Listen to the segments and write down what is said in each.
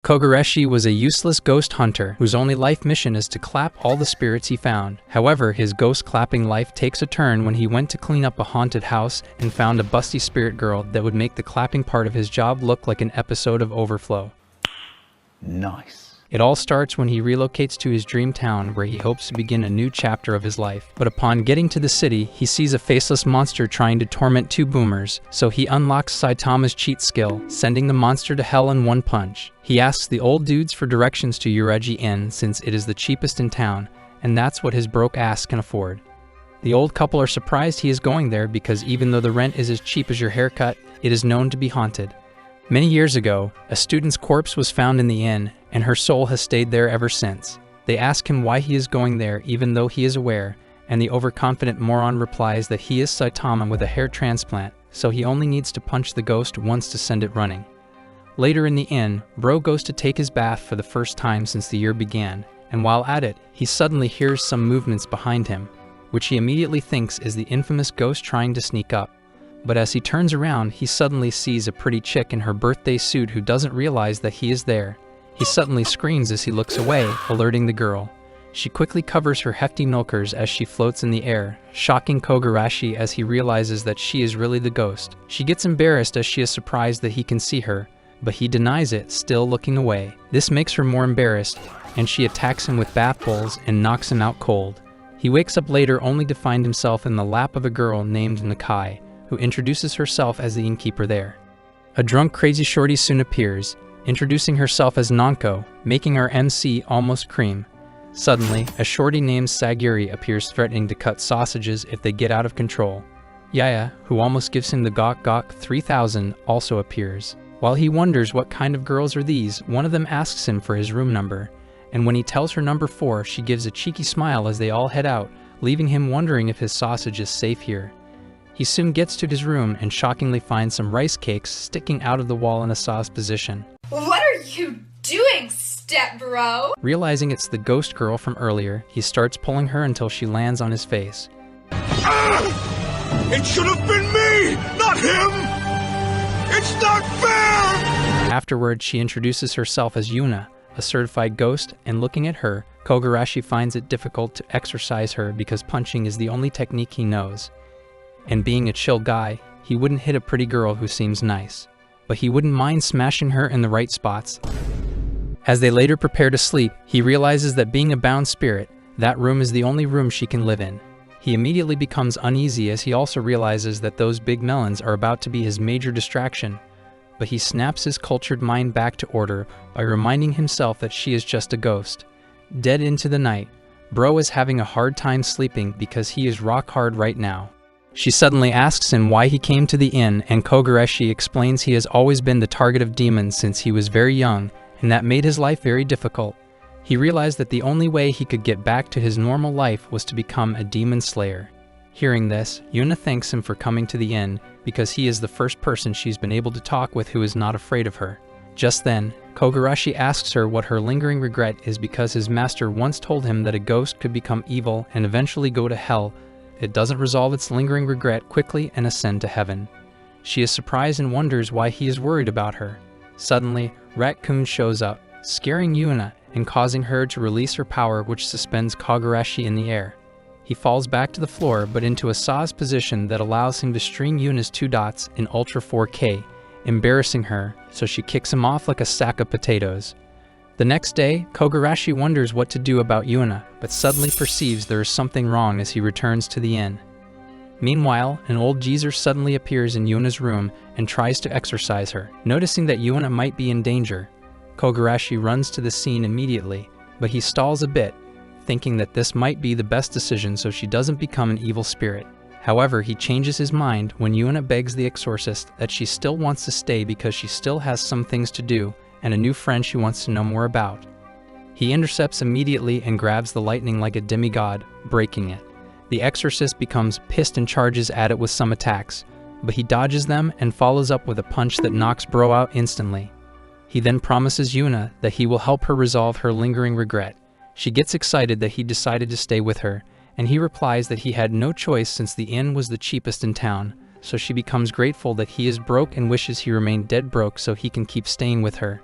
Kogareshi was a useless ghost hunter whose only life mission is to clap all the spirits he found. However, his ghost clapping life takes a turn when he went to clean up a haunted house and found a busty spirit girl that would make the clapping part of his job look like an episode of Overflow. Nice. It all starts when he relocates to his dream town where he hopes to begin a new chapter of his life. But upon getting to the city, he sees a faceless monster trying to torment two boomers, so he unlocks Saitama's cheat skill, sending the monster to hell in one punch. He asks the old dudes for directions to Yuragi Inn since it is the cheapest in town, and that's what his broke ass can afford. The old couple are surprised he is going there because even though the rent is as cheap as your haircut, it is known to be haunted. Many years ago, a student's corpse was found in the inn, and her soul has stayed there ever since. They ask him why he is going there even though he is aware, and the overconfident moron replies that he is Saitama with a hair transplant, so he only needs to punch the ghost once to send it running. Later in the inn, Bro goes to take his bath for the first time since the year began, and while at it, he suddenly hears some movements behind him, which he immediately thinks is the infamous ghost trying to sneak up. But as he turns around, he suddenly sees a pretty chick in her birthday suit who doesn't realize that he is there. He suddenly screams as he looks away, alerting the girl. She quickly covers her hefty milkers as she floats in the air, shocking Kogareshi as he realizes that she is really the ghost. She gets embarrassed as she is surprised that he can see her, but he denies it, still looking away. This makes her more embarrassed, and she attacks him with bath bowls and knocks him out cold. He wakes up later only to find himself in the lap of a girl named Nakai, who introduces herself as the innkeeper there. A drunk crazy shorty soon appears, introducing herself as Nanko, making our MC almost cream. Suddenly, a shorty named Sagiri appears threatening to cut sausages if they get out of control. Yaya, who almost gives him the Gok Gok 3000, also appears. While he wonders what kind of girls are these, one of them asks him for his room number, and when he tells her number 4, she gives a cheeky smile as they all head out, leaving him wondering if his sausage is safe here. He soon gets to his room and shockingly finds some rice cakes sticking out of the wall in a sauce position. What are you doing, step bro? Realizing it's the ghost girl from earlier, he starts pulling her until she lands on his face. It should have been me, not him! It's not fair! Afterwards, she introduces herself as Yuna, a certified ghost, and looking at her, Kogareshi finds it difficult to exorcise her because punching is the only technique he knows. And being a chill guy, he wouldn't hit a pretty girl who seems nice, but he wouldn't mind smashing her in the right spots. As they later prepare to sleep, he realizes that being a bound spirit, that room is the only room she can live in. He immediately becomes uneasy as he also realizes that those big melons are about to be his major distraction, but he snaps his cultured mind back to order by reminding himself that she is just a ghost. Dead into the night, Bro is having a hard time sleeping because he is rock hard right now. She suddenly asks him why he came to the inn, and Kogareshi explains he has always been the target of demons since he was very young, and that made his life very difficult. He realized that the only way he could get back to his normal life was to become a demon slayer. Hearing this, Yuna thanks him for coming to the inn because he is the first person she's been able to talk with who is not afraid of her. Just then, Kogareshi asks her what her lingering regret is because his master once told him that a ghost could become evil and eventually go to hell. It doesn't resolve its lingering regret quickly and ascend to heaven. She is surprised and wonders why he is worried about her. Suddenly, Raccoon shows up, scaring Yuna and causing her to release her power, which suspends Kogareshi in the air. He falls back to the floor but into a saw's position that allows him to string Yuna's 2 dots in Ultra 4K, embarrassing her, so she kicks him off like a sack of potatoes. The next day, Kogareshi wonders what to do about Yuna, but suddenly perceives there is something wrong as he returns to the inn. Meanwhile, an old geezer suddenly appears in Yuna's room and tries to exorcise her. Noticing that Yuna might be in danger, Kogareshi runs to the scene immediately, but he stalls a bit, thinking that this might be the best decision so she doesn't become an evil spirit. However, he changes his mind when Yuna begs the exorcist that she still wants to stay because she still has some things to do and a new friend she wants to know more about. He intercepts immediately and grabs the lightning like a demigod, breaking it. The exorcist becomes pissed and charges at it with some attacks, but he dodges them and follows up with a punch that knocks Bro out instantly. He then promises Yuna that he will help her resolve her lingering regret. She gets excited that he decided to stay with her, and he replies that he had no choice since the inn was the cheapest in town, so she becomes grateful that he is broke and wishes he remained dead broke so he can keep staying with her.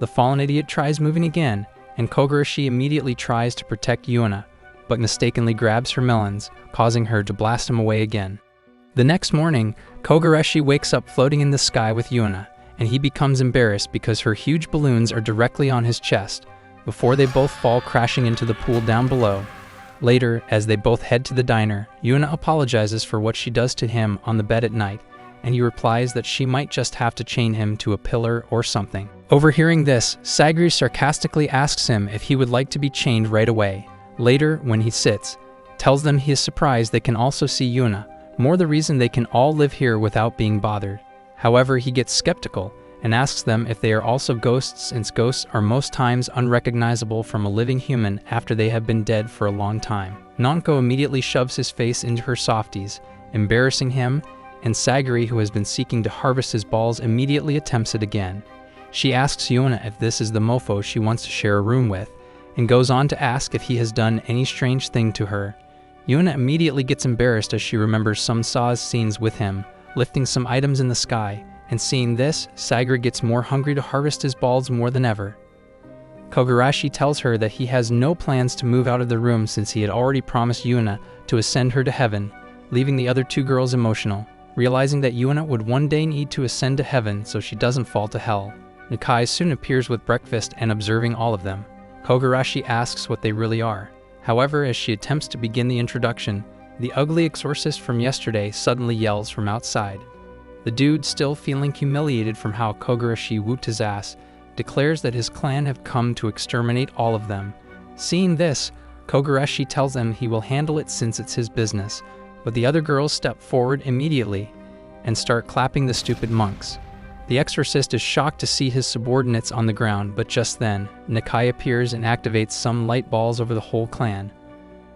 The fallen idiot tries moving again, and Kogarashi immediately tries to protect Yuna, but mistakenly grabs her melons, causing her to blast him away again. The next morning, Kogarashi wakes up floating in the sky with Yuna, and he becomes embarrassed because her huge balloons are directly on his chest, before they both fall crashing into the pool down below. Later, as they both head to the diner, Yuna apologizes for what she does to him on the bed at night, and he replies that she might just have to chain him to a pillar or something. Overhearing this, Sagiri sarcastically asks him if he would like to be chained right away. Later, when he sits, tells them he is surprised they can also see Yuna, more the reason they can all live here without being bothered. However, he gets skeptical and asks them if they are also ghosts, since ghosts are most times unrecognizable from a living human after they have been dead for a long time. Nanko immediately shoves his face into her softies, embarrassing him, and Sagiri, who has been seeking to harvest his balls, immediately attempts it again. She asks Yuna if this is the mofo she wants to share a room with, and goes on to ask if he has done any strange thing to her. Yuna immediately gets embarrassed as she remembers some Saw's scenes with him, lifting some items in the sky, and seeing this, Sagiri gets more hungry to harvest his balls more than ever. Kogarashi tells her that he has no plans to move out of the room since he had already promised Yuna to ascend her to heaven, leaving the other two girls emotional, realizing that Yuna would one day need to ascend to heaven so she doesn't fall to hell. Nakai soon appears with breakfast and observing all of them. Kogarashi asks what they really are. However, as she attempts to begin the introduction, the ugly exorcist from yesterday suddenly yells from outside. The dude, still feeling humiliated from how Kogarashi whooped his ass, declares that his clan have come to exterminate all of them. Seeing this, Kogarashi tells them he will handle it since it's his business, but the other girls step forward immediately and start clapping the stupid monks. The exorcist is shocked to see his subordinates on the ground, but just then, Nakai appears and activates some light balls over the whole clan,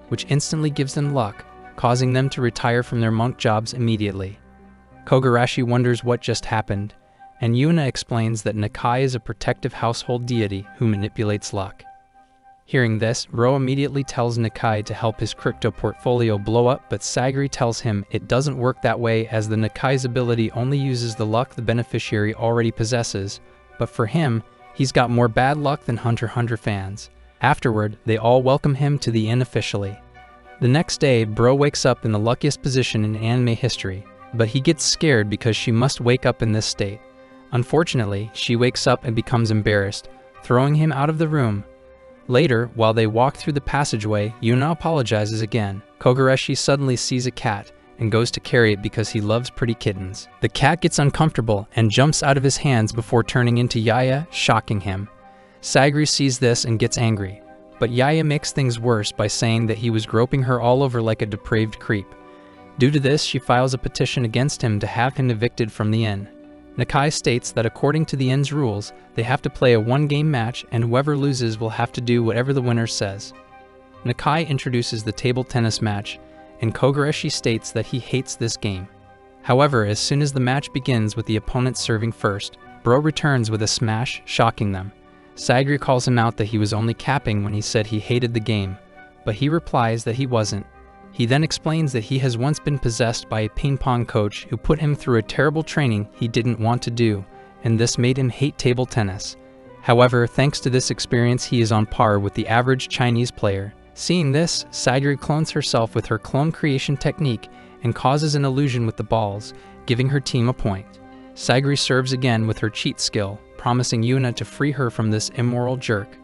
which instantly gives them luck, causing them to retire from their monk jobs immediately. Kogarashi wonders what just happened, and Yuna explains that Nakai is a protective household deity who manipulates luck. Hearing this, Ro immediately tells Nakai to help his crypto portfolio blow up, but Sagiri tells him it doesn't work that way as the Nakai's ability only uses the luck the beneficiary already possesses, but for him, he's got more bad luck than Hunter x Hunter fans. Afterward, they all welcome him to the inn officially. The next day, Bro wakes up in the luckiest position in anime history, but he gets scared because she must wake up in this state. Unfortunately, she wakes up and becomes embarrassed, throwing him out of the room. Later, while they walk through the passageway, Yuna apologizes again. Kogarashi suddenly sees a cat and goes to carry it because he loves pretty kittens. The cat gets uncomfortable and jumps out of his hands before turning into Yaya, shocking him. Sagiri sees this and gets angry, but Yaya makes things worse by saying that he was groping her all over like a depraved creep. Due to this, she files a petition against him to have him evicted from the inn. Nakai states that according to the inn's rules, they have to play a one-game match and whoever loses will have to do whatever the winner says. Nakai introduces the table tennis match, and Kogarashi states that he hates this game. However, as soon as the match begins with the opponent serving first, Bro returns with a smash, shocking them. Sagiri calls him out that he was only capping when he said he hated the game, but he replies that he wasn't. He then explains that he has once been possessed by a ping-pong coach who put him through a terrible training he didn't want to do, and this made him hate table tennis. However, thanks to this experience, he is on par with the average Chinese player. Seeing this, Sagiri clones herself with her clone creation technique and causes an illusion with the balls, giving her team a point. Sagiri serves again with her cheat skill, promising Yuna to free her from this immoral jerk.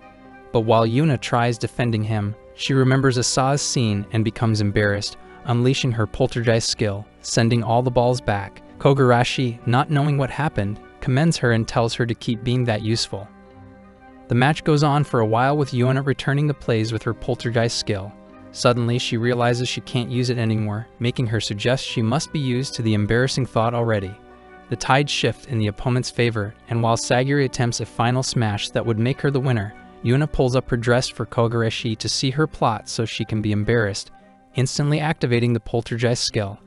But while Yuna tries defending him, she remembers Asa's scene and becomes embarrassed, unleashing her poltergeist skill, sending all the balls back. Kogarashi, not knowing what happened, commends her and tells her to keep being that useful. The match goes on for a while with Yuna returning the plays with her poltergeist skill. Suddenly, she realizes she can't use it anymore, making her suggest she must be used to the embarrassing thought already. The tides shift in the opponent's favor, and while Sagiri attempts a final smash that would make her the winner, Yuna pulls up her dress for Kogarashi to see her plot so she can be embarrassed, instantly activating the poltergeist skill.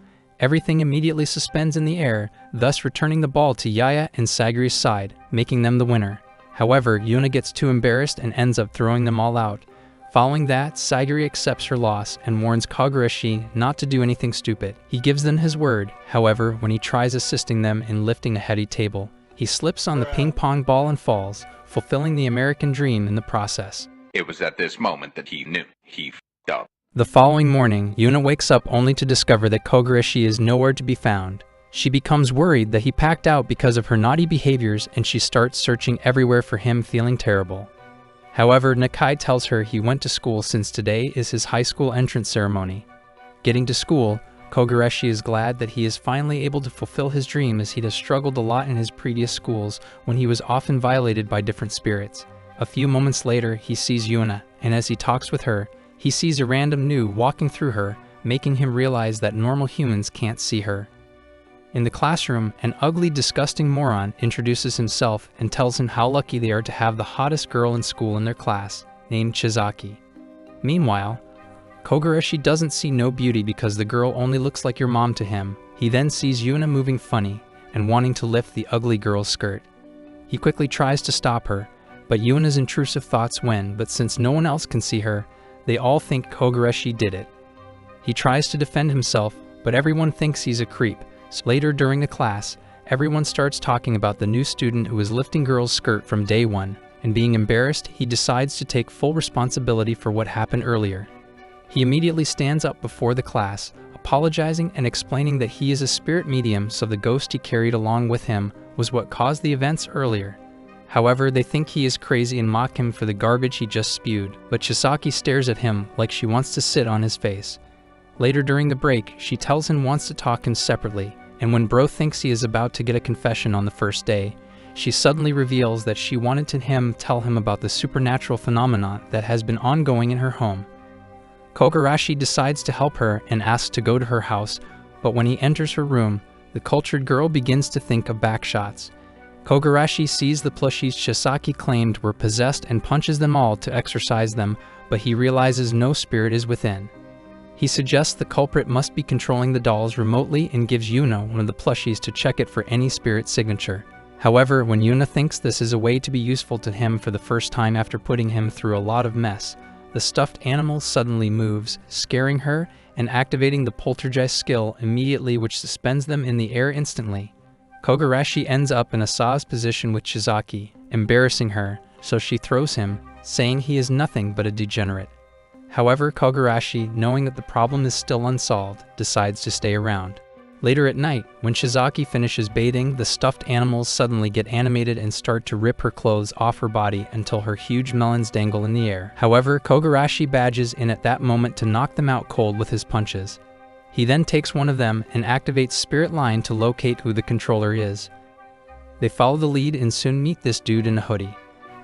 Everything immediately suspends in the air, thus returning the ball to Yaya and Sagiri's side, making them the winner. However, Yuna gets too embarrassed and ends up throwing them all out. Following that, Sagiri accepts her loss and warns Kogarashi not to do anything stupid. He gives them his word, however, when he tries assisting them in lifting a heavy table, He slips on the ping pong ball and falls, fulfilling the American dream in the process. It was at this moment that he knew he f***ed up. The following morning, Yuna wakes up only to discover that Kogarashi is nowhere to be found. She becomes worried that he packed out because of her naughty behaviors, and she starts searching everywhere for him, feeling terrible. However, Nakai tells her he went to school since today is his high school entrance ceremony. Getting to school, Kogarashi is glad that he is finally able to fulfill his dream, as he has struggled a lot in his previous schools when he was often violated by different spirits. A few moments later, he sees Yuna, and as he talks with her, he sees a random Nu walking through her, making him realize that normal humans can't see her. In the classroom, an ugly, disgusting moron introduces himself and tells him how lucky they are to have the hottest girl in school in their class, named Chizaki. Meanwhile, Kogarashi doesn't see no beauty because the girl only looks like your mom to him. He then sees Yuna moving funny and wanting to lift the ugly girl's skirt. He quickly tries to stop her, but Yuna's intrusive thoughts win, but since no one else can see her, they all think Kogarashi did it. He tries to defend himself, but everyone thinks he's a creep. So later during the class, everyone starts talking about the new student who is lifting girl's skirt from day one, and being embarrassed, he decides to take full responsibility for what happened earlier. He immediately stands up before the class, apologizing and explaining that he is a spirit medium, so the ghost he carried along with him was what caused the events earlier. However, they think he is crazy and mock him for the garbage he just spewed, but Chisaki stares at him like she wants to sit on his face. Later during the break, she tells him wants to talk him separately, and when Bro thinks he is about to get a confession on the first day, she suddenly reveals that she wanted to tell him about the supernatural phenomenon that has been ongoing in her home. Kogarashi decides to help her and asks to go to her house, but when he enters her room, the cultured girl begins to think of backshots. Kogarashi sees the plushies Chisaki claimed were possessed and punches them all to exorcise them, but he realizes no spirit is within. He suggests the culprit must be controlling the dolls remotely and gives Yuna one of the plushies to check it for any spirit signature. However, when Yuna thinks this is a way to be useful to him for the first time after putting him through a lot of mess, the stuffed animal suddenly moves, scaring her and activating the poltergeist skill immediately, which suspends them in the air instantly. Kogarashi ends up in a Sa's position with Chizaki, embarrassing her, so she throws him, saying he is nothing but a degenerate. However, Kogarashi, knowing that the problem is still unsolved, decides to stay around. Later at night, when Chizaki finishes bathing, the stuffed animals suddenly get animated and start to rip her clothes off her body until her huge melons dangle in the air. However, Kogarashi badges in at that moment to knock them out cold with his punches. He then takes one of them and activates Spirit Line to locate who the controller is. They follow the lead and soon meet this dude in a hoodie.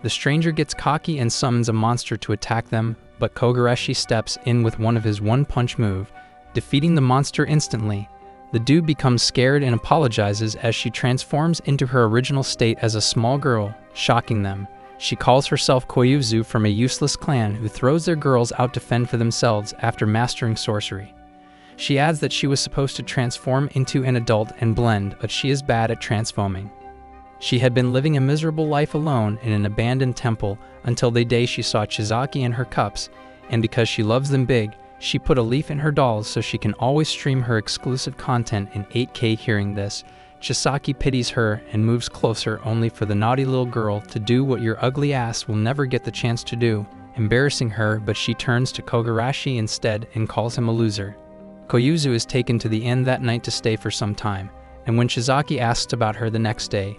The stranger gets cocky and summons a monster to attack them, but Kogarashi steps in with one of his one-punch move, defeating the monster instantly. The dude becomes scared and apologizes as she transforms into her original state as a small girl, shocking them. She calls herself Koyuzu from a useless clan who throws their girls out to fend for themselves after mastering sorcery. She adds that she was supposed to transform into an adult and blend, but she is bad at transforming. She had been living a miserable life alone in an abandoned temple until the day she saw Chizaki and her cups, and because she loves them big, she put a leaf in her dolls so she can always stream her exclusive content in 8K. Hearing this, Chisaki pities her and moves closer only for the naughty little girl to do what your ugly ass will never get the chance to do, embarrassing her, but she turns to Kogarashi instead and calls him a loser. Koyuzu is taken to the inn that night to stay for some time, and when Chizaki asks about her the next day,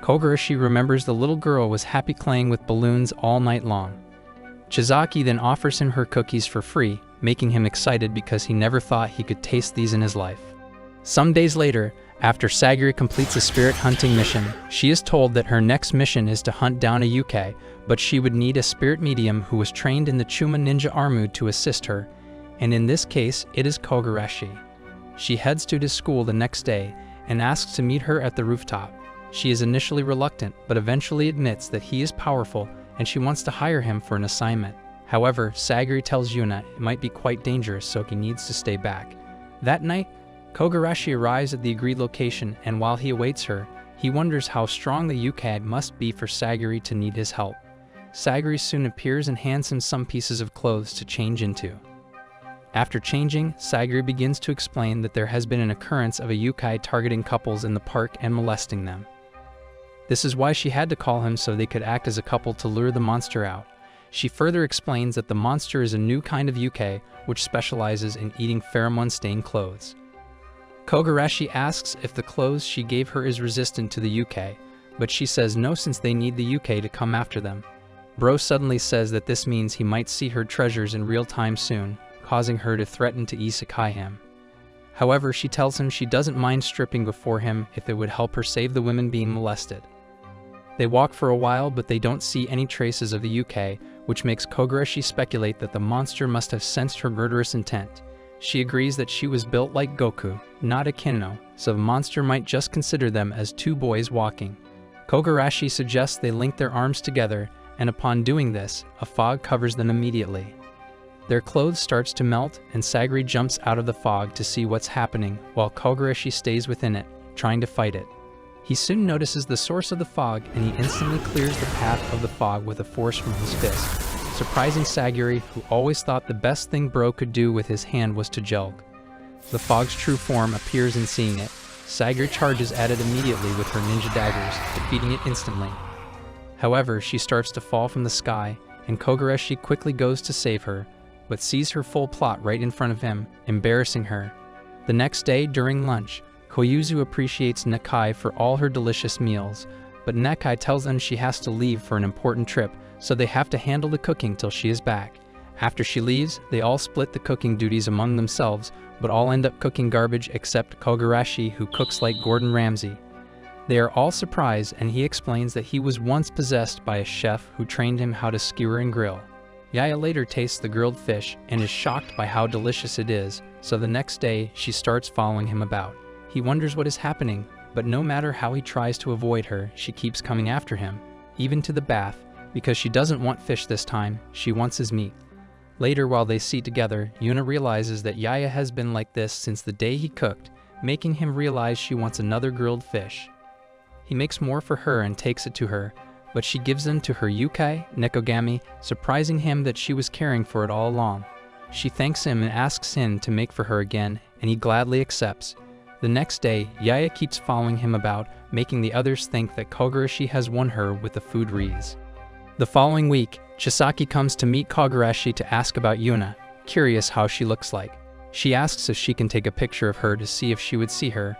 Kogarashi remembers the little girl was happy playing with balloons all night long. Chizaki then offers him her cookies for free, making him excited because he never thought he could taste these in his life. Some days later, after Sagiri completes a spirit hunting mission, she is told that her next mission is to hunt down a Yukai, but she would need a spirit medium who was trained in the Chuma Ninja Armu to assist her, and in this case, it is Kogarashi. She heads to his school the next day and asks to meet her at the rooftop. She is initially reluctant, but eventually admits that he is powerful and she wants to hire him for an assignment. However, Sagiri tells Yuna it might be quite dangerous, so he needs to stay back. That night, Kogarashi arrives at the agreed location, and while he awaits her, he wonders how strong the Yukai must be for Sagiri to need his help. Sagiri soon appears and hands him some pieces of clothes to change into. After changing, Sagiri begins to explain that there has been an occurrence of a Yukai targeting couples in the park and molesting them. This is why she had to call him so they could act as a couple to lure the monster out. She further explains that the monster is a new kind of yuke which specializes in eating pheromone-stained clothes. Kogarashi asks if the clothes she gave her is resistant to the yuke, but she says no since they need the yuke to come after them. Bro suddenly says that this means he might see her treasures in real time soon, causing her to threaten to isekai him. However, she tells him she doesn't mind stripping before him if it would help her save the women being molested. They walk for a while, but they don't see any traces of the yuke, which makes Kogarashi speculate that the monster must have sensed her murderous intent. She agrees that she was built like Goku, not a Kinno, so the monster might just consider them as two boys walking. Kogarashi suggests they link their arms together, and upon doing this, a fog covers them immediately. Their clothes starts to melt, and Sagiri jumps out of the fog to see what's happening, while Kogarashi stays within it, trying to fight it. He soon notices the source of the fog, and he instantly clears the path of the fog with a force from his fist, surprising Sagiri, who always thought the best thing Bro could do with his hand was to jelg. The fog's true form appears in seeing it. Sagiri charges at it immediately with her ninja daggers, defeating it instantly. However, she starts to fall from the sky, and Kogarashi quickly goes to save her, but sees her full plot right in front of him, embarrassing her. The next day, during lunch, Koyuzu appreciates Nakai for all her delicious meals, but Nakai tells them she has to leave for an important trip, so they have to handle the cooking till she is back. After she leaves, they all split the cooking duties among themselves, but all end up cooking garbage except Kogarashi, who cooks like Gordon Ramsay. They are all surprised, and he explains that he was once possessed by a chef who trained him how to skewer and grill. Yaya later tastes the grilled fish and is shocked by how delicious it is, so the next day she starts following him about. He wonders what is happening, but no matter how he tries to avoid her, she keeps coming after him, even to the bath, because she doesn't want fish this time, she wants his meat. Later, while they sit together, Yuna realizes that Yaya has been like this since the day he cooked, making him realize she wants another grilled fish. He makes more for her and takes it to her, but she gives them to her yukai, Nekogami, surprising him that she was caring for it all along. She thanks him and asks him to make for her again, and he gladly accepts. The next day, Yaya keeps following him about, making the others think that Kogarashi has won her with the food rees. The following week, Chisaki comes to meet Kogarashi to ask about Yuna, curious how she looks like. She asks if she can take a picture of her to see if she would see her,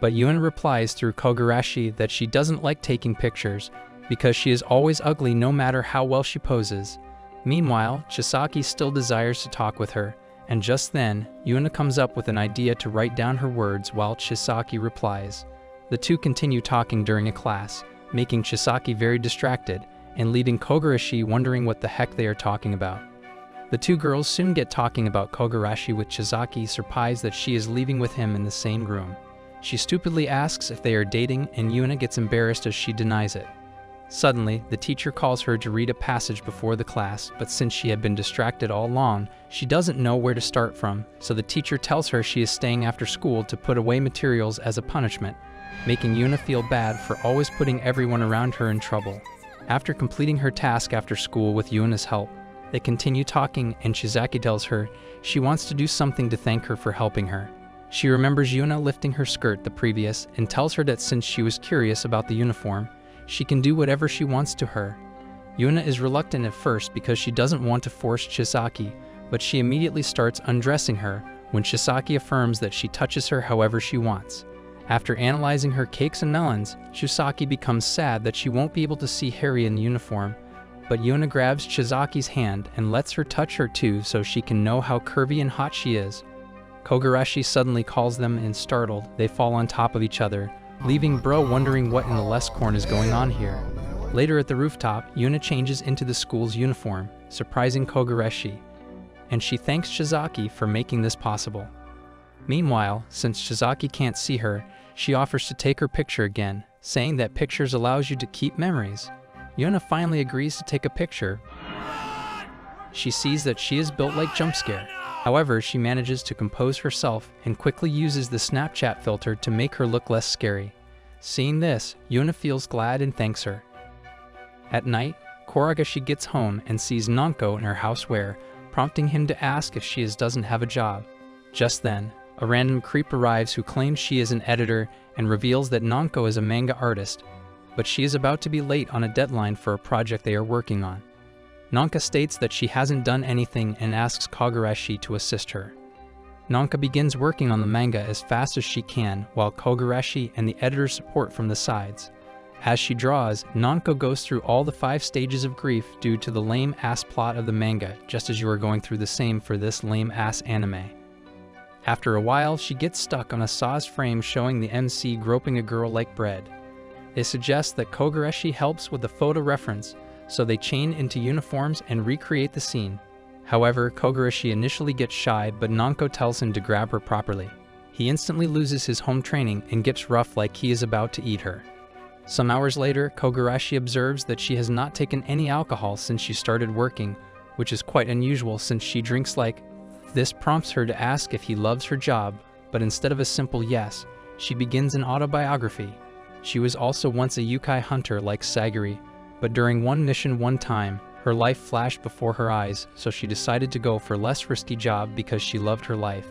but Yuna replies through Kogarashi that she doesn't like taking pictures because she is always ugly no matter how well she poses. Meanwhile, Chisaki still desires to talk with her, and just then, Yuna comes up with an idea to write down her words while Chisaki replies. The two continue talking during a class, making Chisaki very distracted, and leaving Kogarashi wondering what the heck they are talking about. The two girls soon get talking about Kogarashi, with Chisaki surprised that she is leaving with him in the same room. She stupidly asks if they are dating, and Yuna gets embarrassed as she denies it. Suddenly, the teacher calls her to read a passage before the class, but since she had been distracted all along, she doesn't know where to start from, so the teacher tells her she is staying after school to put away materials as a punishment, making Yuna feel bad for always putting everyone around her in trouble. After completing her task after school with Yuna's help, they continue talking, and Chisaki tells her she wants to do something to thank her for helping her. She remembers Yuna lifting her skirt the previous and tells her that since she was curious about the uniform, she can do whatever she wants to her. Yuna is reluctant at first because she doesn't want to force Chisaki, but she immediately starts undressing her when Chisaki affirms that she touches her however she wants. After analyzing her cakes and melons, Chisaki becomes sad that she won't be able to see Harry in the uniform, but Yuna grabs Chisaki's hand and lets her touch her too so she can know how curvy and hot she is. Kogarashi suddenly calls them, and startled, they fall on top of each other, leaving Bro wondering what in the Lescorn is going on here. Later at the rooftop, Yuna changes into the school's uniform, surprising Kogarashi, and she thanks Chisaki for making this possible. Meanwhile, since Chisaki can't see her, she offers to take her picture again, saying that pictures allows you to keep memories. Yuna finally agrees to take a picture. She sees that she is built like Jumpscare. However, she manages to compose herself and quickly uses the Snapchat filter to make her look less scary. Seeing this, Yuna feels glad and thanks her. At night, Koragashi gets home and sees Nanko in her houseware, prompting him to ask if she doesn't have a job. Just then, a random creep arrives who claims she is an editor and reveals that Nanko is a manga artist. but she is about to be late on a deadline for a project they are working on. Nanka states that she hasn't done anything and asks Kogarashi to assist her. Nanka begins working on the manga as fast as she can, while Kogarashi and the editor support from the sides. As she draws, Nanka goes through all the 5 stages of grief due to the lame-ass plot of the manga, just as you are going through the same for this lame-ass anime. After a while, she gets stuck on a saw's frame showing the MC groping a girl like bread. They suggest that Kogarashi helps with the photo reference, so they chain into uniforms and recreate the scene. However, Kogarashi initially gets shy, but Nanko tells him to grab her properly. He instantly loses his home training and gets rough like he is about to eat her. Some hours later, Kogarashi observes that she has not taken any alcohol since she started working, which is quite unusual since she drinks like. This prompts her to ask if he loves her job, but instead of a simple yes, she begins an autobiography. She was also once a yukai hunter like Sagiri, but during one mission one time, her life flashed before her eyes, so she decided to go for a less risky job because she loved her life.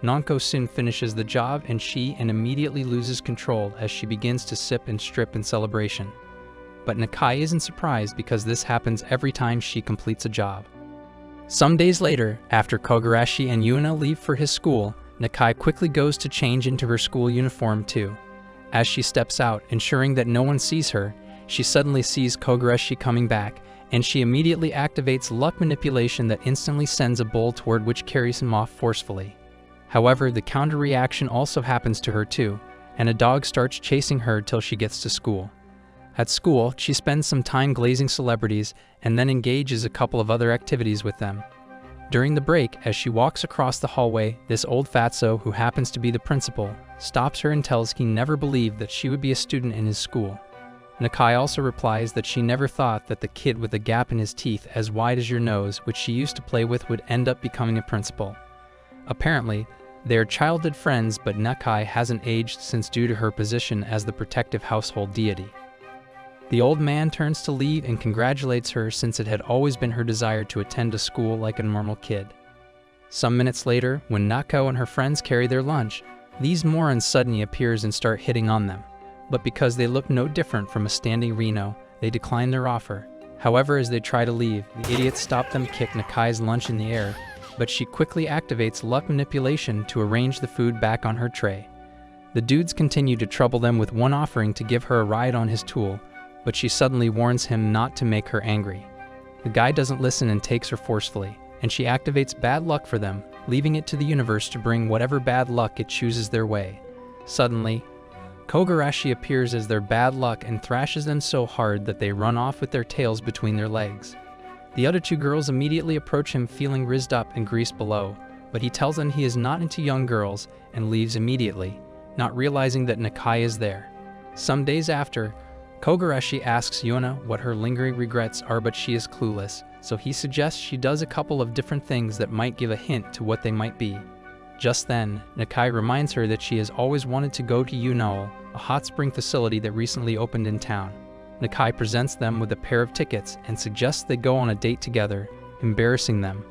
Nanko soon finishes the job and she immediately loses control as she begins to sip and strip in celebration. But Nakai isn't surprised because this happens every time she completes a job. Some days later, after Kogarashi and Yuna leave for his school, Nakai quickly goes to change into her school uniform too. As she steps out, ensuring that no one sees her, she suddenly sees Kogarashi coming back, and she immediately activates luck manipulation that instantly sends a bull toward which carries him off forcefully. However, the counter-reaction also happens to her too, and a dog starts chasing her till she gets to school. At school, she spends some time glazing celebrities and then engages a couple of other activities with them. During the break, as she walks across the hallway, this old fatso, who happens to be the principal, stops her and tells he never believed that she would be a student in his school. Nakai also replies that she never thought that the kid with a gap in his teeth as wide as your nose, which she used to play with, would end up becoming a principal. Apparently, they are childhood friends, but Nakai hasn't aged since due to her position as the protective household deity. The old man turns to leave and congratulates her since it had always been her desire to attend a school like a normal kid. Some minutes later, when Nako and her friends carry their lunch, these morons suddenly appears and start hitting on them. But because they look no different from a standing Reno, they decline their offer. However, as they try to leave, the idiots stop them, kick Nakai's lunch in the air, but she quickly activates luck manipulation to arrange the food back on her tray. The dudes continue to trouble them with one offering to give her a ride on his tool, but she suddenly warns him not to make her angry. The guy doesn't listen and takes her forcefully, and she activates bad luck for them, leaving it to the universe to bring whatever bad luck it chooses their way. Suddenly, Kogarashi appears as their bad luck and thrashes them so hard that they run off with their tails between their legs. The other 2 girls immediately approach him feeling rizzed up and greased below, but he tells them he is not into young girls and leaves immediately, not realizing that Nakai is there. Some days after, Kogarashi asks Yuna what her lingering regrets are, but she is clueless, so he suggests she does a couple of different things that might give a hint to what they might be. Just then, Nakai reminds her that she has always wanted to go to Yunol, a hot spring facility that recently opened in town. Nakai presents them with a pair of tickets and suggests they go on a date together, embarrassing them.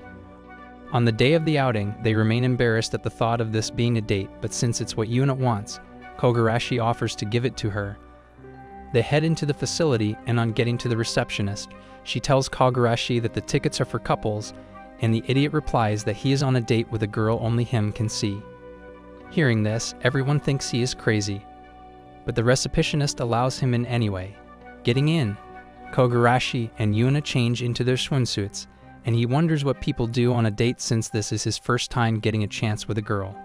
On the day of the outing, they remain embarrassed at the thought of this being a date, but since it's what Yuna wants, Kogarashi offers to give it to her. They head into the facility, and on getting to the receptionist, she tells Kogarashi that the tickets are for couples, and the idiot replies that he is on a date with a girl only him can see. Hearing this, everyone thinks he is crazy, but the receptionist allows him in anyway. Getting in, Kogarashi and Yuna change into their swimsuits, and he wonders what people do on a date since this is his first time getting a chance with a girl.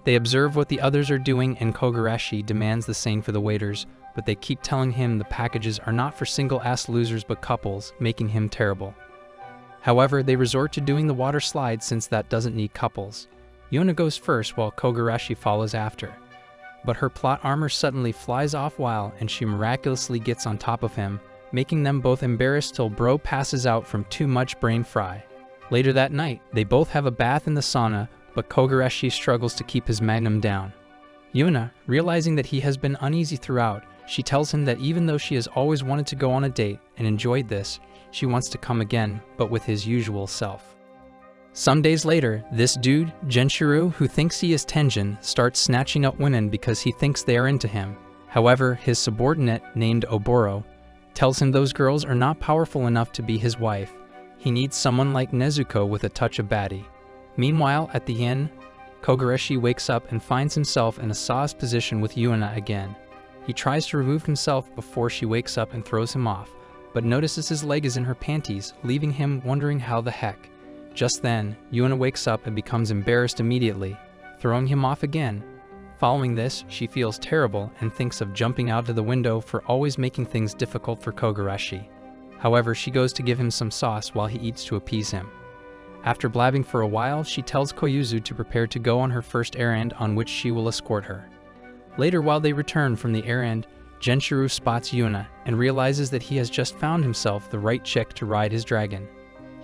They observe what the others are doing, and Kogarashi demands the same for the waiters, but they keep telling him the packages are not for single-ass losers but couples, making him terrible. However, they resort to doing the water slide since that doesn't need couples. Yuna goes first while Kogarashi follows after. But her plot armor suddenly flies off and she miraculously gets on top of him, making them both embarrassed till bro passes out from too much brain fry. Later that night, they both have a bath in the sauna, but Kogarashi struggles to keep his magnum down. Yuna, realizing that he has been uneasy throughout, she tells him that even though she has always wanted to go on a date and enjoyed this, she wants to come again, but with his usual self. Some days later, this dude, Genshiro, who thinks he is Tenjin, starts snatching up women because he thinks they are into him. However, his subordinate, named Oboro, tells him those girls are not powerful enough to be his wife. He needs someone like Nezuko with a touch of baddie. Meanwhile, at the inn, Kogarashi wakes up and finds himself in a saw's position with Yuna again. He tries to remove himself before she wakes up and throws him off, but notices his leg is in her panties, leaving him wondering how the heck. Just then, Yuna wakes up and becomes embarrassed immediately, throwing him off again. Following this, she feels terrible and thinks of jumping out of the window for always making things difficult for Kogarashi. However, she goes to give him some sauce while he eats to appease him. After blabbing for a while, she tells Koyuzu to prepare to go on her first errand on which she will escort her. Later, while they return from the errand, Genshiro spots Yuna and realizes that he has just found himself the right chick to ride his dragon.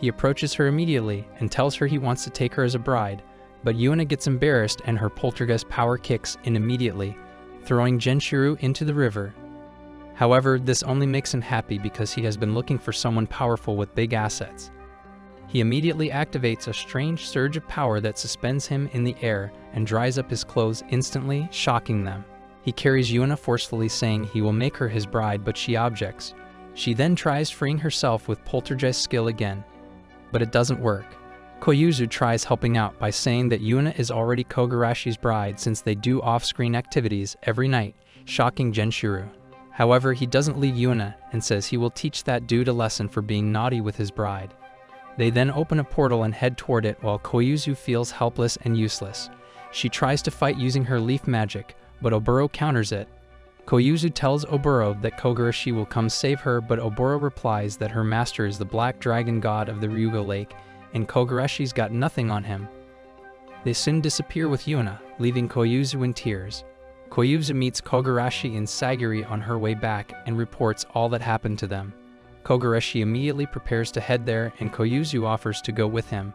He approaches her immediately and tells her he wants to take her as a bride, but Yuna gets embarrassed and her poltergeist power kicks in immediately, throwing Genshiro into the river. However, this only makes him happy because he has been looking for someone powerful with big assets. He immediately activates a strange surge of power that suspends him in the air and dries up his clothes instantly, shocking them. He carries Yuna forcefully, saying he will make her his bride, but she objects. She then tries freeing herself with poltergeist skill again, but it doesn't work. Koyuzu tries helping out by saying that Yuna is already Kogarashi's bride since they do off-screen activities every night, shocking Genshiro. However, he doesn't leave Yuna and says he will teach that dude a lesson for being naughty with his bride. They then open a portal and head toward it while Koyuzu feels helpless and useless. She tries to fight using her leaf magic, but Oboro counters it. Koyuzu tells Oboro that Kogarashi will come save her, but Oboro replies that her master is the black dragon god of the Ryuga Lake, and Kogarashi's got nothing on him. They soon disappear with Yuna, leaving Koyuzu in tears. Koyuzu meets Kogarashi and Sagiri on her way back and reports all that happened to them. Kogarashi immediately prepares to head there and Koyuzu offers to go with him.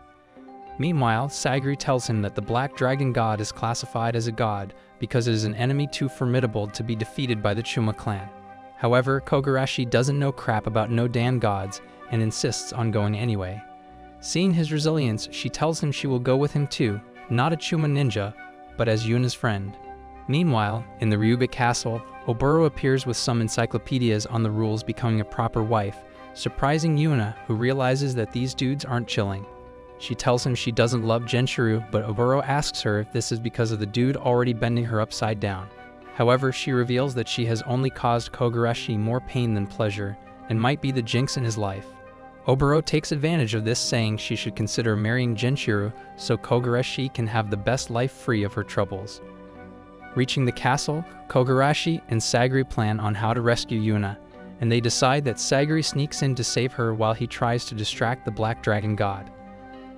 Meanwhile, Sagiri tells him that the Black Dragon God is classified as a god because it is an enemy too formidable to be defeated by the Chuma clan. However, Kogarashi doesn't know crap about no damn gods and insists on going anyway. Seeing his resilience, she tells him she will go with him too, not a Chuma ninja, but as Yuna's friend. Meanwhile, in the Ryuga castle, Oboro appears with some encyclopedias on the rules becoming a proper wife, surprising Yuna, who realizes that these dudes aren't chilling. She tells him she doesn't love Genshiro, but Oboro asks her if this is because of the dude already bending her upside down. However, she reveals that she has only caused Kogarashi more pain than pleasure, and might be the jinx in his life. Oboro takes advantage of this, saying she should consider marrying Genshiro so Kogarashi can have the best life free of her troubles. Reaching the castle, Kogarashi and Sagiri plan on how to rescue Yuna, and they decide that Sagiri sneaks in to save her while he tries to distract the Black Dragon God.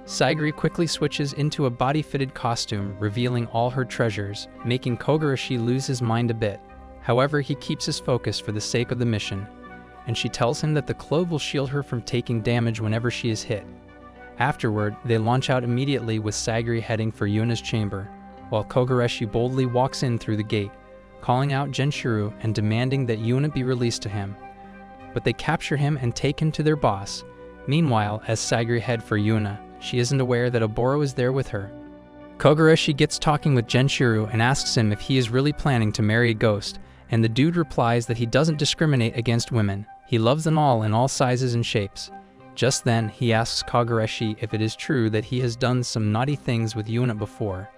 Sagiri quickly switches into a body-fitted costume, revealing all her treasures, making Kogarashi lose his mind a bit. However, he keeps his focus for the sake of the mission, and she tells him that the clove will shield her from taking damage whenever she is hit. Afterward, they launch out immediately with Sagiri heading for Yuna's chamber, while Kogarashi boldly walks in through the gate, calling out Genshiro and demanding that Yuna be released to him. But they capture him and take him to their boss. Meanwhile, as Sagiri head for Yuna, she isn't aware that Oboro is there with her. Kogarashi gets talking with Genshiro and asks him if he is really planning to marry a ghost, and the dude replies that he doesn't discriminate against women. He loves them all in all sizes and shapes. Just then, he asks Kogarashi if it is true that he has done some naughty things with Yuna before.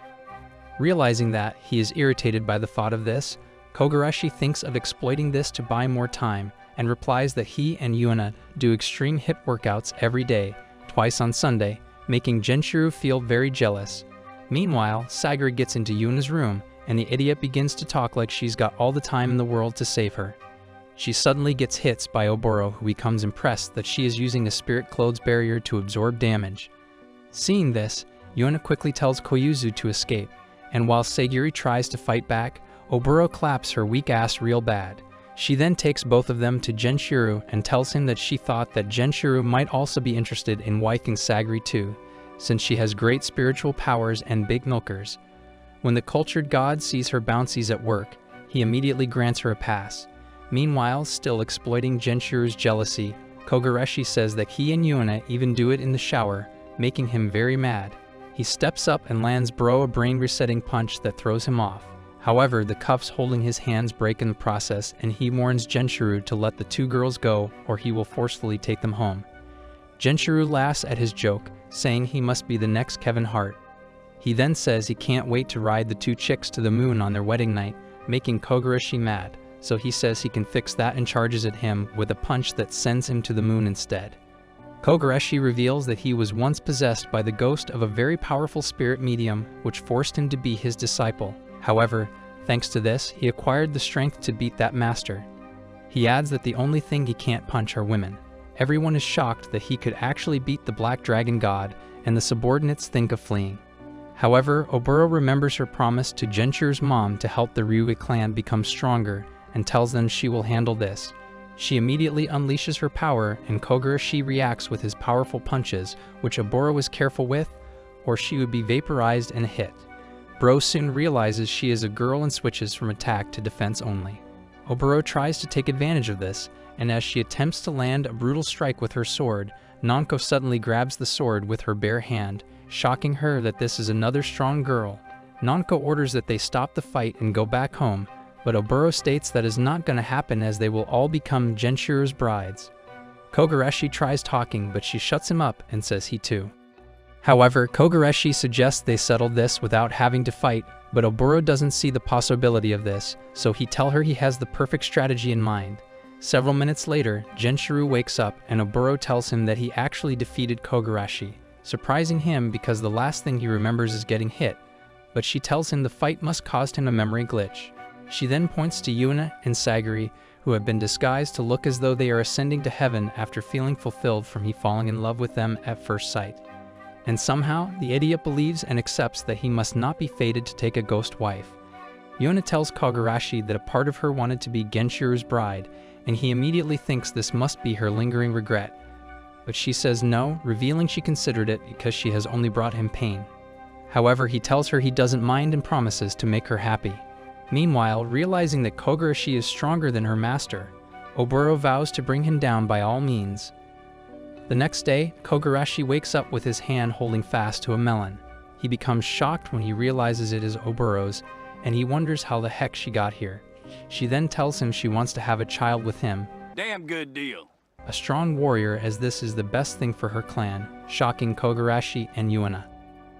Realizing that he is irritated by the thought of this, Kogarashi thinks of exploiting this to buy more time, and replies that he and Yuna do extreme HIIT workouts every day, twice on Sunday, making Genshiro feel very jealous. Meanwhile, Sagiri gets into Yuna's room, and the idiot begins to talk like she's got all the time in the world to save her. She suddenly gets hit by Oboro, who becomes impressed that she is using a spirit clothes barrier to absorb damage. Seeing this, Yuna quickly tells Koyuzu to escape, and while Sagiri tries to fight back, Oboro claps her weak ass real bad. She then takes both of them to Genshiro and tells him that she thought that Genshiro might also be interested in wifing Sagiri too, since she has great spiritual powers and big milkers. When the cultured god sees her bouncies at work, he immediately grants her a pass. Meanwhile, still exploiting Genshiro's jealousy, Kogarashi says that he and Yuna even do it in the shower, making him very mad. He steps up and lands Bro a brain resetting punch that throws him off, However, the cuffs holding his hands break in the process, and he warns Genshiro to let the two girls go or he will forcefully take them home. Genshiro laughs at his joke, saying he must be the next Kevin Hart. He then says he can't wait to ride the two chicks to the moon on their wedding night, making Kogarashi mad, so he says he can fix that and charges at him with a punch that sends him to the moon instead. Kogarashi reveals that he was once possessed by the ghost of a very powerful spirit medium which forced him to be his disciple. However, thanks to this, he acquired the strength to beat that master. He adds that the only thing he can't punch are women. Everyone is shocked that he could actually beat the Black Dragon God, and the subordinates think of fleeing. However, Oboro remembers her promise to Genshiro's mom to help the Ryuga clan become stronger and tells them she will handle this. She immediately unleashes her power, and Kogarashi reacts with his powerful punches, which Oboro is careful with, or she would be vaporized and hit. Bro soon realizes she is a girl and switches from attack to defense only. Oboro tries to take advantage of this, and as she attempts to land a brutal strike with her sword, Nanko suddenly grabs the sword with her bare hand, shocking her that this is another strong girl. Nanko orders that they stop the fight and go back home, but Oboro states that is not going to happen as they will all become Genshiro's brides. Kogarashi tries talking, but she shuts him up and says he too. However, Kogarashi suggests they settle this without having to fight, but Oboro doesn't see the possibility of this, so he tells her he has the perfect strategy in mind. Several minutes later, Genshiro wakes up and Oboro tells him that he actually defeated Kogarashi, surprising him because the last thing he remembers is getting hit, but she tells him the fight must cost him a memory glitch. She then points to Yuna and Sagiri, who have been disguised to look as though they are ascending to heaven after feeling fulfilled from he falling in love with them at first sight. And somehow, the idiot believes and accepts that he must not be fated to take a ghost wife. Yuna tells Kogarashi that a part of her wanted to be Genshiro's bride, and he immediately thinks this must be her lingering regret. But she says no, revealing she considered it because she has only brought him pain. However, he tells her he doesn't mind and promises to make her happy. Meanwhile, realizing that Kogarashi is stronger than her master, Oboro vows to bring him down by all means. The next day, Kogarashi wakes up with his hand holding fast to a melon. He becomes shocked when he realizes it is Oboro's, and he wonders how the heck she got here. She then tells him she wants to have a child with him. Damn good deal. A strong warrior, as this is the best thing for her clan, shocking Kogarashi and Yuna.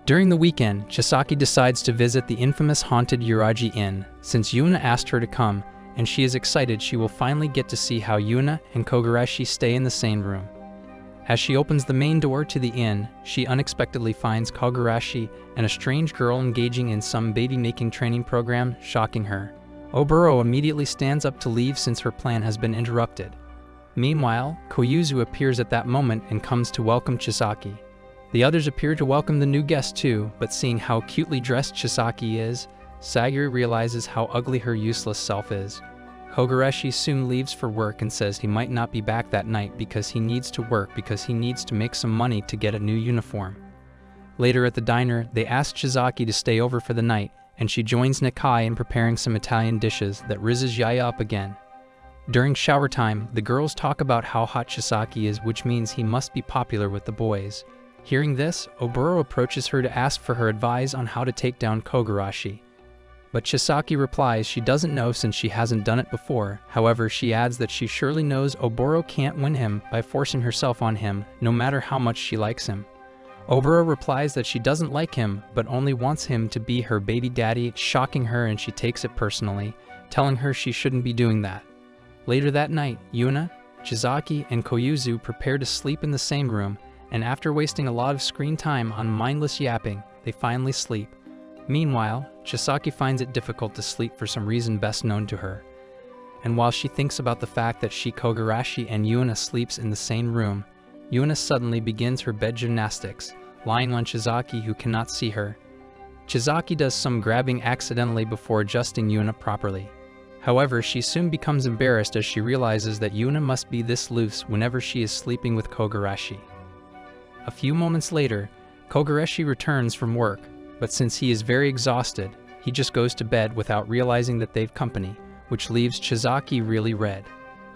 During the weekend, Chisaki decides to visit the infamous haunted Yuragi Inn, since Yuna asked her to come, and she is excited she will finally get to see how Yuna and Kogarashi stay in the same room. As she opens the main door to the inn, she unexpectedly finds Kogarashi and a strange girl engaging in some baby-making training program, shocking her. Oboro immediately stands up to leave since her plan has been interrupted. Meanwhile, Koyuzu appears at that moment and comes to welcome Chisaki. The others appear to welcome the new guest too, but seeing how cutely dressed Chisaki is, Sagiri realizes how ugly her useless self is. Kogarashi soon leaves for work and says he might not be back that night because he needs to work because he needs to make some money to get a new uniform. Later at the diner, they ask Chisaki to stay over for the night, and she joins Nakai in preparing some Italian dishes that rizzes Yaya up again. During shower time, the girls talk about how hot Chisaki is, which means he must be popular with the boys. Hearing this, Oboro approaches her to ask for her advice on how to take down Kogarashi. But Chisaki replies she doesn't know since she hasn't done it before. However, she adds that she surely knows Oboro can't win him by forcing herself on him, no matter how much she likes him. Oboro replies that she doesn't like him, but only wants him to be her baby daddy, shocking her, and she takes it personally, telling her she shouldn't be doing that. Later that night, Yuna, Chisaki, and Koyuzu prepare to sleep in the same room, and after wasting a lot of screen time on mindless yapping, they finally sleep. Meanwhile, Chisaki finds it difficult to sleep for some reason best known to her. And while she thinks about the fact that Kogarashi and Yuna sleeps in the same room, Yuna suddenly begins her bed gymnastics, lying on Chisaki who cannot see her. Chisaki does some grabbing accidentally before adjusting Yuna properly. However, she soon becomes embarrassed as she realizes that Yuna must be this loose whenever she is sleeping with Kogarashi. A few moments later, Kogarashi returns from work, but since he is very exhausted, he just goes to bed without realizing that they've company, which leaves Chisaki really red.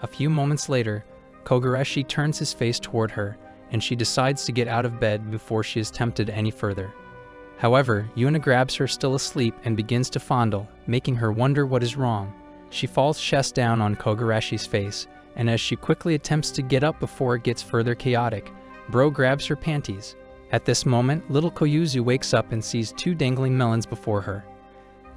A few moments later, Kogarashi turns his face toward her, and she decides to get out of bed before she is tempted any further. However, Yuna grabs her still asleep and begins to fondle, making her wonder what is wrong. She falls chest down on Kogarashi's face, and as she quickly attempts to get up before it gets further chaotic, Bro grabs her panties. At this moment, little Koyuzu wakes up and sees 2 dangling melons before her.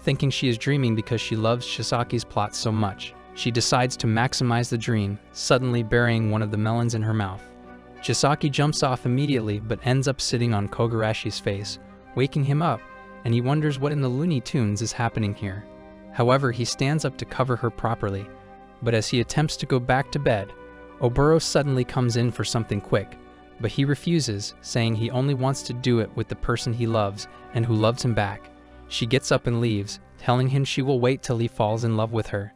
Thinking she is dreaming because she loves Chisaki's plot so much, she decides to maximize the dream, suddenly burying one of the melons in her mouth. Chisaki jumps off immediately but ends up sitting on Kogarashi's face, waking him up, and he wonders what in the Looney Tunes is happening here. However, he stands up to cover her properly, but as he attempts to go back to bed, Oboro suddenly comes in for something quick, but he refuses, saying he only wants to do it with the person he loves and who loves him back. She gets up and leaves, telling him she will wait till he falls in love with her.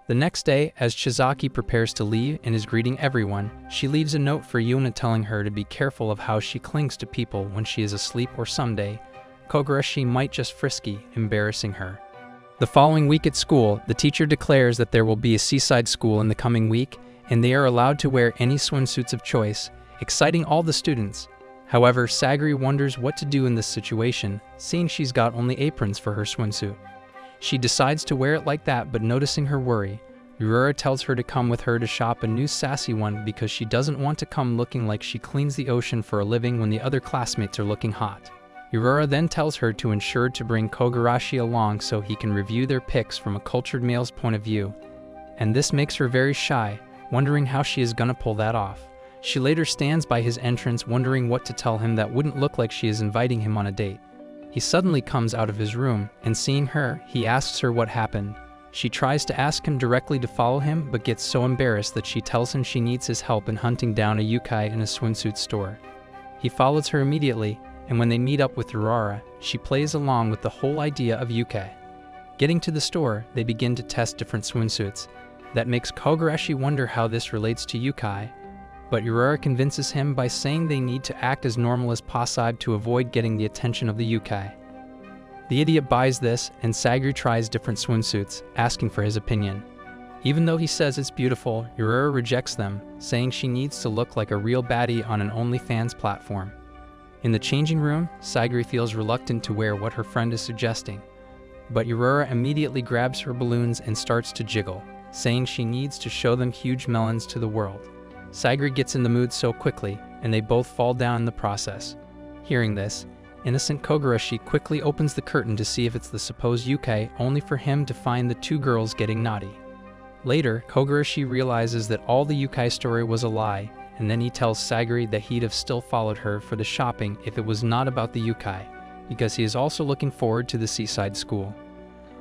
The next day, as Chisaki prepares to leave and is greeting everyone, she leaves a note for Yuna telling her to be careful of how she clings to people when she is asleep, or someday Kogarashi might just frisky, embarrassing her. The following week at school, the teacher declares that there will be a seaside school in the coming week, and they are allowed to wear any swimsuits of choice, exciting all the students. However, Sagri wonders what to do in this situation, seeing she's got only aprons for her swimsuit. She decides to wear it like that, but noticing her worry, Yurura tells her to come with her to shop a new sassy one because she doesn't want to come looking like she cleans the ocean for a living when the other classmates are looking hot. Yurura then tells her to ensure to bring Kogarashi along so he can review their pics from a cultured male's point of view, and this makes her very shy, wondering how she is gonna pull that off. She later stands by his entrance wondering what to tell him that wouldn't look like she is inviting him on a date. He suddenly comes out of his room, and seeing her, he asks her what happened. She tries to ask him directly to follow him, but gets so embarrassed that she tells him she needs his help in hunting down a yukai in a swimsuit store. He follows her immediately, and when they meet up with Urara, she plays along with the whole idea of yukai. Getting to the store, they begin to test different swimsuits. That makes Kogarashi wonder how this relates to yukai, but Urara convinces him by saying they need to act as normal as possible to avoid getting the attention of the yukai. The idiot buys this, and Sagri tries different swimsuits, asking for his opinion. Even though he says it's beautiful, Urara rejects them, saying she needs to look like a real baddie on an OnlyFans platform. In the changing room, Sagri feels reluctant to wear what her friend is suggesting, but Urara immediately grabs her balloons and starts to jiggle, saying she needs to show them huge melons to the world. Sagri gets in the mood so quickly, and they both fall down in the process. Hearing this, innocent Kogarashi quickly opens the curtain to see if it's the supposed yukai, only for him to find the 2 girls getting naughty. Later, Kogarashi realizes that all the yukai story was a lie, and then he tells Sagri that he'd have still followed her for the shopping if it was not about the yukai, because he is also looking forward to the seaside school.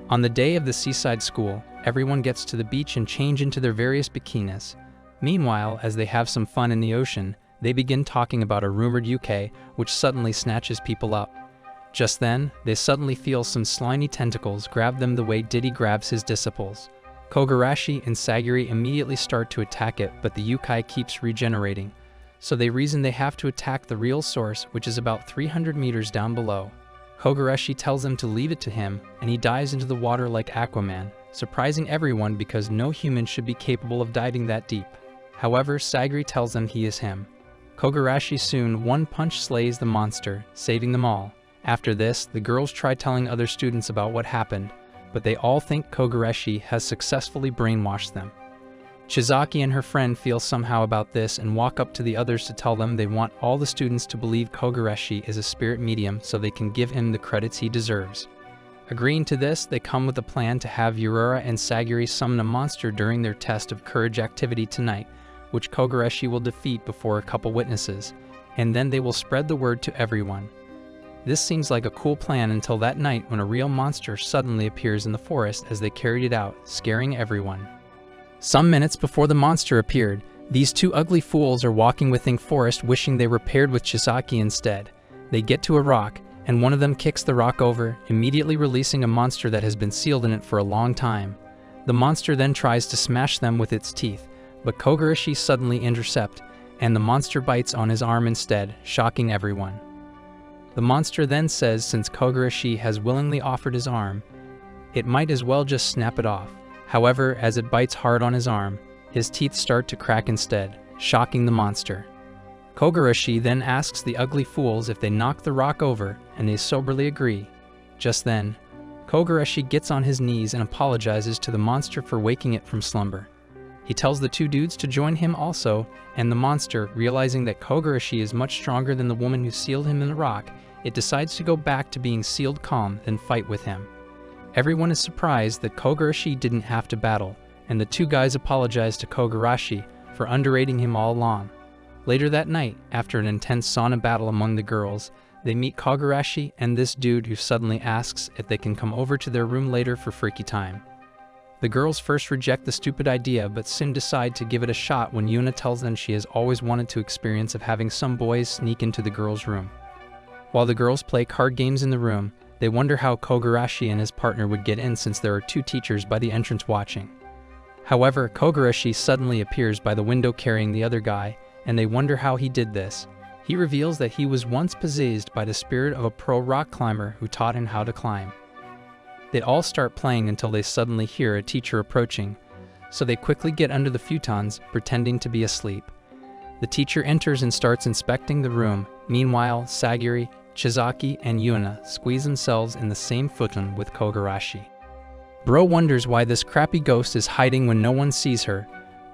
On the day of the seaside school, everyone gets to the beach and change into their various bikinis. Meanwhile, as they have some fun in the ocean, they begin talking about a rumored yukai, which suddenly snatches people up. Just then, they suddenly feel some slimy tentacles grab them the way Diddy grabs his disciples. Kogarashi and Sagiri immediately start to attack it, but the yukai keeps regenerating, so they reason they have to attack the real source, which is about 300 meters down below. Kogarashi tells them to leave it to him, and he dives into the water like Aquaman, surprising everyone because no human should be capable of diving that deep. However, Sagri tells them he is him. Kogarashi soon one punch slays the monster, saving them all. After this, the girls try telling other students about what happened, but they all think Kogarashi has successfully brainwashed them. Chizaki and her friend feel somehow about this and walk up to the others to tell them they want all the students to believe Kogarashi is a spirit medium so they can give him the credits he deserves. Agreeing to this, they come with a plan to have Yurura and Sagiri summon a monster during their test of courage activity tonight, which Kogarashi will defeat before a couple witnesses, and then they will spread the word to everyone. This seems like a cool plan until that night when a real monster suddenly appears in the forest as they carried it out, scaring everyone. Some minutes before the monster appeared, these 2 ugly fools are walking within forest wishing they were paired with Chisaki instead. They get to a rock, and one of them kicks the rock over, immediately releasing a monster that has been sealed in it for a long time. The monster then tries to smash them with its teeth, but Kogarashi suddenly intercepts, and the monster bites on his arm instead, shocking everyone. The monster then says since Kogarashi has willingly offered his arm, it might as well just snap it off. However, as it bites hard on his arm, his teeth start to crack instead, shocking the monster. Kogarashi then asks the ugly fools if they knock the rock over, and they soberly agree. Just then, Kogarashi gets on his knees and apologizes to the monster for waking it from slumber. He tells the two dudes to join him also, and the monster, realizing that Kogarashi is much stronger than the woman who sealed him in the rock, it decides to go back to being sealed calm than fight with him. Everyone is surprised that Kogarashi didn't have to battle, and the two guys apologize to Kogarashi for underrating him all along. Later that night, after an intense sauna battle among the girls, they meet Kogarashi and this dude who suddenly asks if they can come over to their room later for freaky time. The girls first reject the stupid idea but soon decide to give it a shot when Yuna tells them she has always wanted to experience of having some boys sneak into the girls' room. While the girls play card games in the room, they wonder how Kogarashi and his partner would get in since there are two teachers by the entrance watching. However, Kogarashi suddenly appears by the window carrying the other guy, and they wonder how he did this. He reveals that he was once possessed by the spirit of a pro rock climber who taught him how to climb. They all start playing until they suddenly hear a teacher approaching, so they quickly get under the futons, pretending to be asleep. The teacher enters and starts inspecting the room. Meanwhile, Sagiri, Chizaki, and Yuna squeeze themselves in the same futon with Kogarashi. Bro wonders why this crappy ghost is hiding when no one sees her,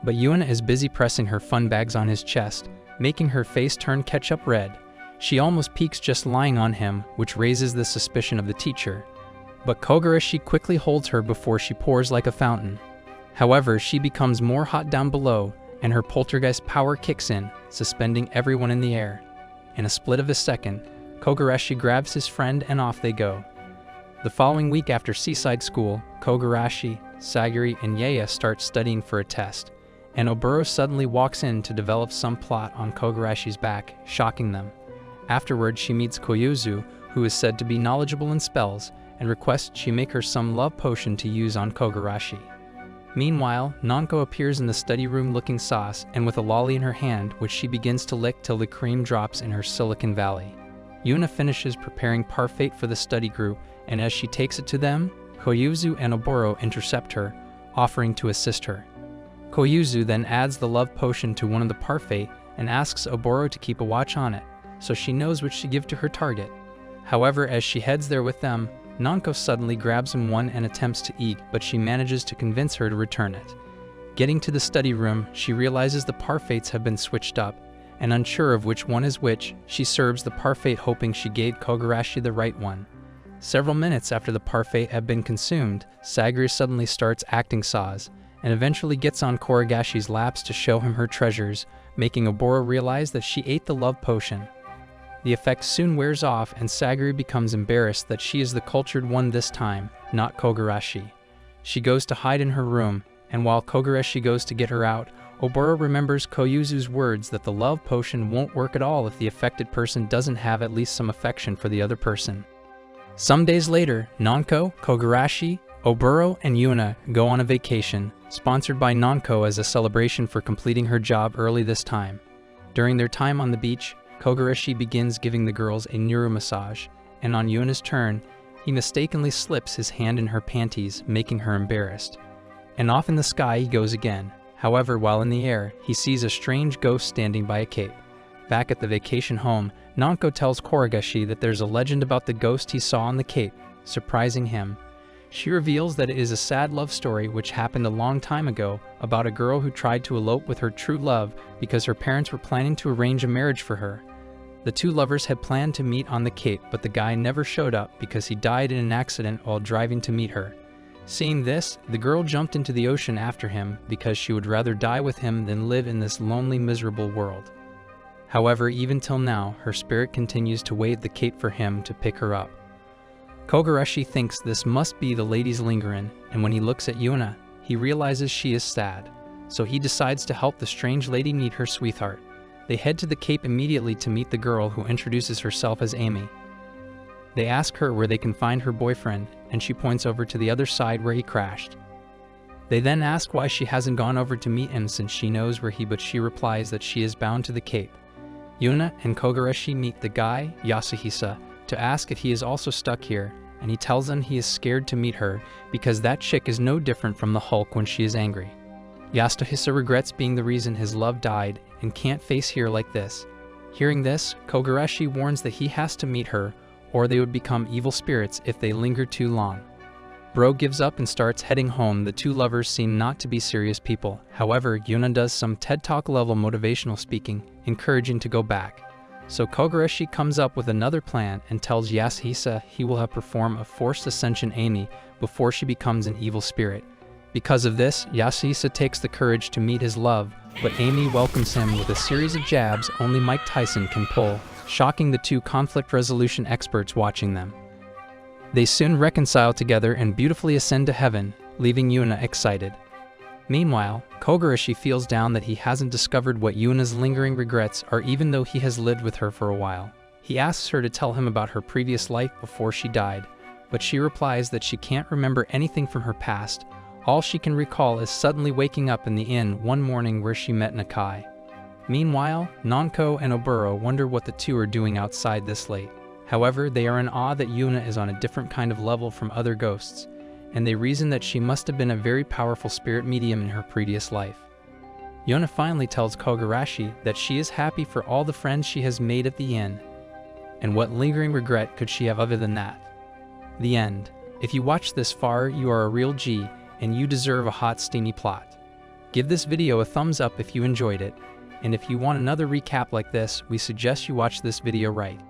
but Yuna is busy pressing her fun bags on his chest, making her face turn ketchup red. She almost peeks just lying on him, which raises the suspicion of the teacher. But Kogarashi quickly holds her before she pours like a fountain. However, she becomes more hot down below, and her poltergeist power kicks in, suspending everyone in the air. In a split of a second, Kogarashi grabs his friend and off they go. The following week after Seaside School, Kogarashi, Sagiri, and Yaya start studying for a test, and Oboro suddenly walks in to develop some plot on Kogarashi's back, shocking them. Afterwards, she meets Koyuzu, who is said to be knowledgeable in spells, and requests she make her some love potion to use on Kogarashi. Meanwhile, Nanko appears in the study room looking sauce and with a lolly in her hand, which she begins to lick till the cream drops in her Silicon Valley. Yuna finishes preparing parfait for the study group, and as she takes it to them, Koyuzu and Oboro intercept her, offering to assist her. Koyuzu then adds the love potion to one of the parfait and asks Oboro to keep a watch on it, so she knows which to give to her target. However, as she heads there with them, Nanko suddenly grabs him one and attempts to eat, but she manages to convince her to return it. Getting to the study room, she realizes the parfaits have been switched up, and unsure of which one is which, she serves the parfait hoping she gave Kogarashi the right one. Several minutes after the parfait had been consumed, Sagiri suddenly starts acting saws, and eventually gets on Koragashi's laps to show him her treasures, making Oboro realize that she ate the love potion. The effect soon wears off, and Sagiri becomes embarrassed that she is the cultured one this time, not Kogarashi. She goes to hide in her room, and while Kogarashi goes to get her out, Oboro remembers Koyuzu's words that the love potion won't work at all if the affected person doesn't have at least some affection for the other person. Some days later, Nanko, Kogarashi, Oboro, and Yuna go on a vacation, sponsored by Nanko as a celebration for completing her job early this time. During their time on the beach, Kogarashi begins giving the girls a neuro massage, and on Yuna's turn, he mistakenly slips his hand in her panties, making her embarrassed. And off in the sky he goes again. However, while in the air, he sees a strange ghost standing by a cape. Back at the vacation home, Nanko tells Koragashi that there's a legend about the ghost he saw on the cape, surprising him. She reveals that it is a sad love story which happened a long time ago about a girl who tried to elope with her true love because her parents were planning to arrange a marriage for her. The two lovers had planned to meet on the Cape, but the guy never showed up because he died in an accident while driving to meet her. Seeing this, the girl jumped into the ocean after him because she would rather die with him than live in this lonely, miserable world. However, even till now, her spirit continues to wave the cape for him to pick her up. Kogarashi thinks this must be the lady's lingering, and when he looks at Yuna, he realizes she is sad, so he decides to help the strange lady meet her sweetheart. They head to the Cape immediately to meet the girl who introduces herself as Amy. They ask her where they can find her boyfriend, and she points over to the other side where he crashed. They then ask why she hasn't gone over to meet him since she knows where but she replies that she is bound to the Cape. Yuna and Kogarashi meet the guy, Yasuhisa, to ask if he is also stuck here, and he tells them he is scared to meet her because that chick is no different from the Hulk when she is angry. Yasuhisa regrets being the reason his love died and can't face here like this. Hearing this, Kogarashi warns that he has to meet her, or they would become evil spirits if they linger too long. Bro gives up and starts heading home. The two lovers seem not to be serious people. However, Yuna does some TED Talk level motivational speaking, encouraging to go back. So Kogarashi comes up with another plan and tells Yasuhisa he will have perform a forced ascension Amy before she becomes an evil spirit. Because of this, Yasuhisa takes the courage to meet his love, but Amy welcomes him with a series of jabs only Mike Tyson can pull, shocking the two conflict resolution experts watching them. They soon reconcile together and beautifully ascend to heaven, leaving Yuna excited. Meanwhile, Kogarashi feels down that he hasn't discovered what Yuna's lingering regrets are, even though he has lived with her for a while. He asks her to tell him about her previous life before she died, but she replies that she can't remember anything from her past. All she can recall is suddenly waking up in the inn one morning where she met Nakai. Meanwhile, Nanko and Oburo wonder what the two are doing outside this late. However, they are in awe that Yuna is on a different kind of level from other ghosts, and they reason that she must have been a very powerful spirit medium in her previous life. Yuna finally tells Kogarashi that she is happy for all the friends she has made at the inn, and what lingering regret could she have other than that? The end. If you watched this far, you are a real G, and you deserve a hot steamy plot. Give this video a thumbs up if you enjoyed it, and if you want another recap like this, we suggest you watch this video right